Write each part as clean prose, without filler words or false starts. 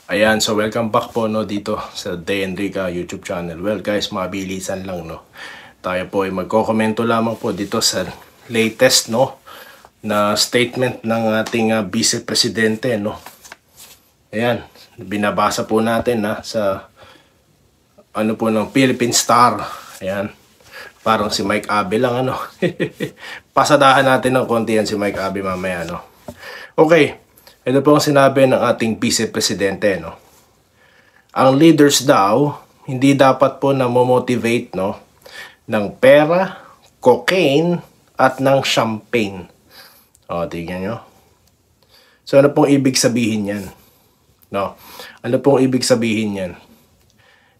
Ayan, so welcome back po no dito sa Day Enrica YouTube channel. Well guys, mabilisan lang no. Tayo po ay magkokomento lamang po dito sa latest no na statement ng ating Vice Presidente no. Ayan, binabasa po natin sa ano po ng Philippine Star. Ayan. Parang si Mike Abe lang ano. Pasadahan natin ng konti yan si Mike Abe mamaya no. Okay. Ito po ang sinabi ng ating Vice Presidente, no? Ang leaders daw, hindi dapat po namomotivate, no? Ng pera, cocaine, at ng champagne. O, tingnan nyo. So, ano pong ibig sabihin yan? No? Ano pong ibig sabihin yan?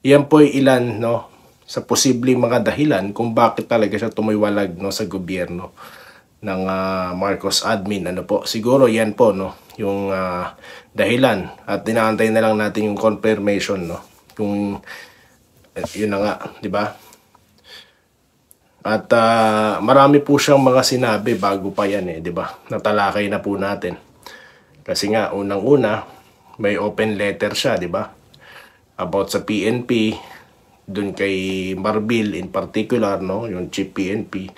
Yan po ay ilan, no? Sa posibleng mga dahilan kung bakit talaga siya tumiwalag, no? Sa gobyerno ng Marcos admin. Ano po? Siguro yan po, no? Yung dahilan at inaantay na lang natin yung confirmation no kung yun na nga di ba at marami po siyang mga sinabi bago pa yan di ba natalakay na po natin kasi nga unang-una may open letter siya di ba about sa PNP dun kay Marbil in particular no yung chief PNP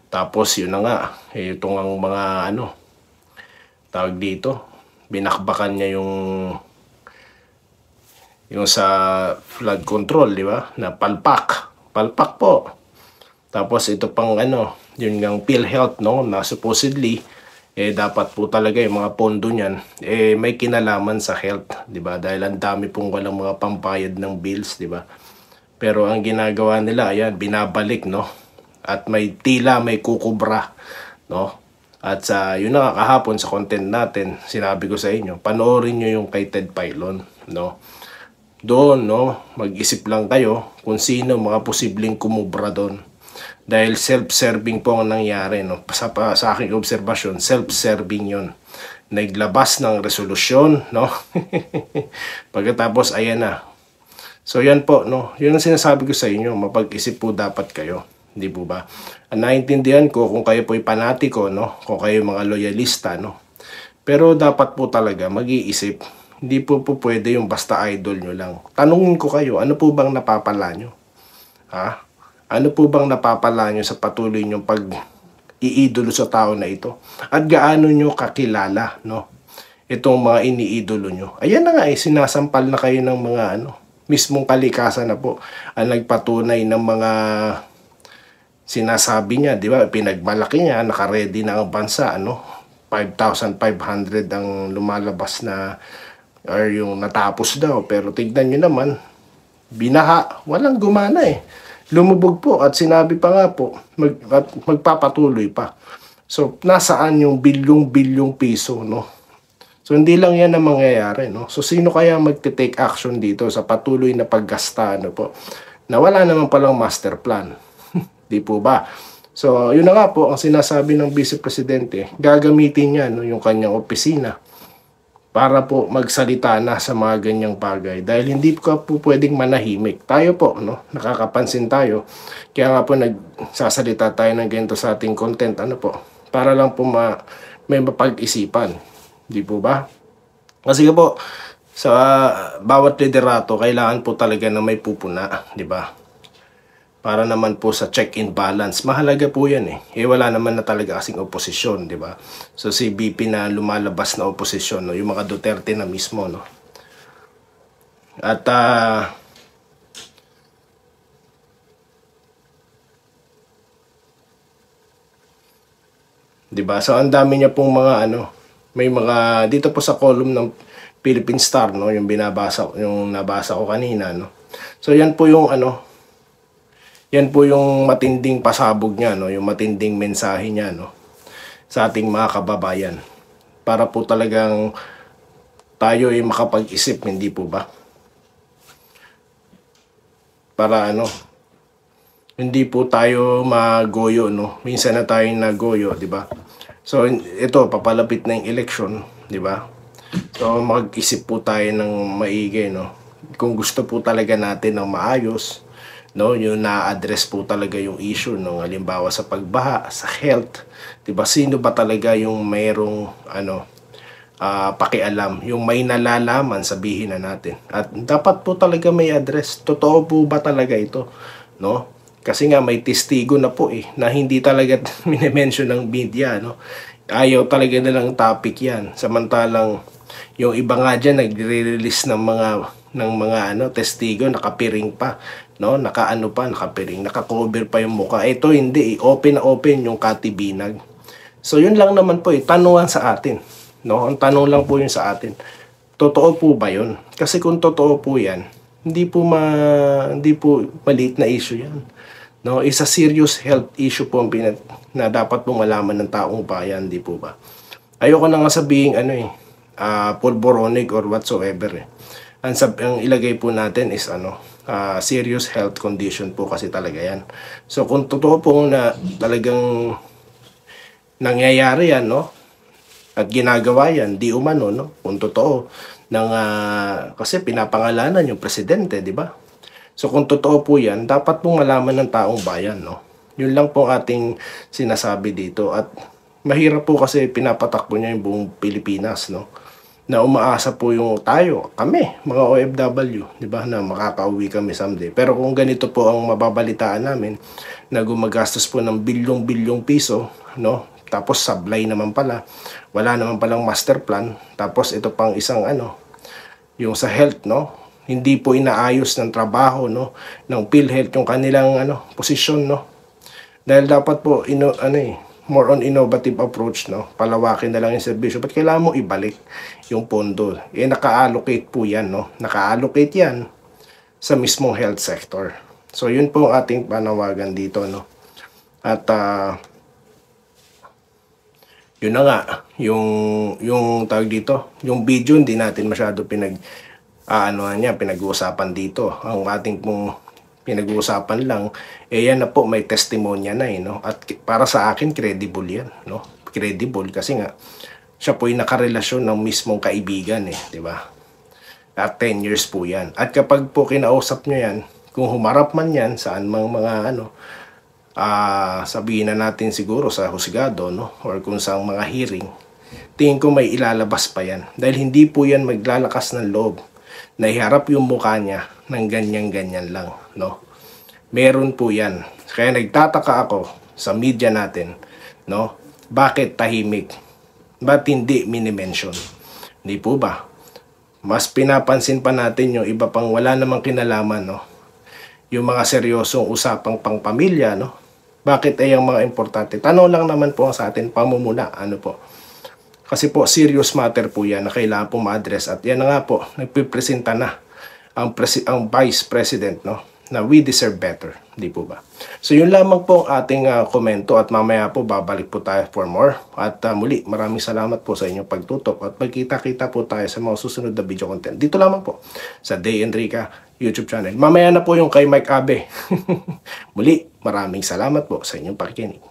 tapos yun na nga itong ang mga tawag dito binakbakan niya yung sa flood control, di ba? Na palpak po. Tapos ito pang yun ngang PhilHealth no, na supposedly dapat po talaga yung mga pondo niyan may kinalaman sa health, di ba? Dahil ang dami pong walang mga pampayad ng bills, di ba? Pero ang ginagawa nila, ayan, binabalik no. At may kukubra, no? At yun na kahapon sa content natin, sinabi ko sa inyo, panoorin nyo yung kay Ted Filon, no? Doon, no, mag-isip lang kayo kung sino mga posibleng kumubra doon. Dahil self-serving po ang nangyari, no? Sa aking obserbasyon, self-serving yun. Naglabas ng resolusyon, no? Pagkatapos, ayan na. So, yan po, no? Yun ang sinasabi ko sa inyo, mapag-isip po dapat kayo. Hindi po ba? Naintindihan ko kung kayo po'y panatiko, no? Kung kayo mga loyalista, no? Pero dapat po talaga mag-iisip. Hindi po pwede yung basta idol nyo lang. Tanungin ko kayo, ano po bang napapala nyo? Ha? Ano po bang napapala nyo sa patuloy nyong pag-iidolo sa tao na ito? At gaano nyo kakilala, no? Itong mga iniidolo nyo. Ayan na nga sinasampal na kayo ng mga mismong kalikasan na po ang nagpatunay ng mga sinasabi niya, di ba? Pinagmalaki niya, naka-ready na ang bansa, 5,500 ang lumalabas na or yung natapos daw. Pero tignan niyo naman, binaha, walang gumana Lumubog po at sinabi pa nga po, magpapatuloy pa. So, nasaan yung bilyong piso, no? So, hindi lang yan ang mangyayari, no? So, sino kaya magte-take action dito sa patuloy na paggasta, po? Na wala naman palang master plan. Di po ba? So, yun na nga po ang sinasabi ng Vice Presidente. Gagamitin niya yung kanyang opisina para po magsalita na sa mga ganyang bagay. Dahil hindi po pwedeng manahimik. Tayo po, nakakapansin tayo. Kaya nga po nagsasalita tayo ng ganito sa ating content. Para lang po may mapag-isipan. Di po ba? Kasi po, sa bawat liderato, kailangan po talaga na may pupuna. Di ba? Para naman po sa check-in balance. Mahalaga po yan wala naman na talaga kasing oposisyon, di ba? So si BP na lumalabas na oposisyon, no? Yung mga Duterte na mismo, no? At di ba? So ang dami niya pong mga may mga dito po sa column ng Philippine Star, no? Yung nabasa ko kanina, no? So yan po yung yan po yung matinding pasabog niya, no? Yung matinding mensahe niya, no? Sa ating mga kababayan. Para po talagang tayo ay makapag-isip, hindi po ba? Para hindi po tayo magoyo, no? Minsan na tayong nagoyo, di ba? So, ito, papalapit na yung election, di ba? So, mag-isip po tayo ng maigi, no? Kung gusto po talaga natin ng maayos, no, yung na-address po talaga yung issue no, halimbawa sa pagbaha, sa health, 'di ba? Sino ba talaga yung mayroong pakialam. Yung may nalalaman, sabihin na natin. At dapat po talaga may address. Totoo po ba talaga ito? No? Kasi nga may testigo na po na hindi talaga minimension ng media. No? Ayaw talaga nilang topic yan. Samantalang yung iba nga dyan nagre-release ng mga testigo, nakapiring pa. No? Nakapiring, nakakover pa yung mukha. Ito hindi, open na open yung katibinag. So yun lang naman po, tanungan sa atin. No? Ang tanong lang po yun sa atin. Totoo po ba yun? Kasi kung totoo po yan, hindi po maliit na issue yan. No? Isa serious health issue po na dapat po malaman ng taong bayan, di po ba? Ayoko na nga sabihin pulboronic or whatsoever. Ang ilagay po natin is serious health condition po kasi talaga yan. So kung totoo po na talagang nangyayari yan, no? At ginagawa yan, di umano, no? Kung totoo, kasi pinapangalanan yung presidente, di ba? So kung totoo po yan, dapat pong malaman ng taong bayan, no? Yun lang po ating sinasabi dito. At mahirap po kasi pinapatakbo niya yung buong Pilipinas, no? Na umaasa po yung kami, mga OFW, di ba? Na makakauwi kami someday. Pero kung ganito po ang mababalitaan namin, na gumagastos po ng bilyong-bilyong piso, no? Tapos sablay naman pala, wala naman palang master plan. Tapos ito pang isang yung sa health, no? Hindi po inaayos ng trabaho, no, ng PhilHealth yung kanilang posisyon, no. Dahil dapat po more on innovative approach, no. Palawakin na lang yung serbisyo. But kailangan mo ibalik yung pondo. Naka-allocate po yan, no. Naka-allocate yan sa mismong health sector. So yun po ang ating panawagan dito, no. At yun na nga, yung tawag dito, yung video hindi natin masyado pinag-uusapan dito. Ang ating pong pinag-uusapan lang, yan na po, may testimonya na no? At para sa akin, credible yan, no? Credible kasi nga, siya po yung nakarelasyon ng mismong kaibigan, di ba? At 10 years po yan. At kapag po kinausap nyo yan, kung humarap man yan, saan mga sabihin na natin siguro sa husgado, no? Or kung sa mga hearing, tingin ko may ilalabas pa yan. Dahil hindi po yan maglalakas ng loob na iharap yung mukha niya ng ganyan-ganyan lang, no? Meron po yan. Kaya nagtataka ako sa media natin, no? Bakit tahimik? Ba't hindi minimension? Hindi po ba? Mas pinapansin pa natin yung iba pang wala namang kinalaman, no? Yung mga seryosong usapang pangpamilya, no? Bakit ay ang mga importante? Tanong lang naman po sa atin, pamumuna, po? Kasi po, serious matter po yan na kailangan po ma-address. At yan na nga po, nagpipresenta na ang Vice President, no? Na we deserve better. Di po ba? So yun lamang po ang ating komento at mamaya po babalik po tayo for more. At muli, maraming salamat po sa inyong pagtutok at magkita-kita po tayo sa mga susunod na video content. Dito lamang po sa Day Enrica YouTube channel. Mamaya na po yung kay Mike Abe. Muli, maraming salamat po sa inyong pakikinig.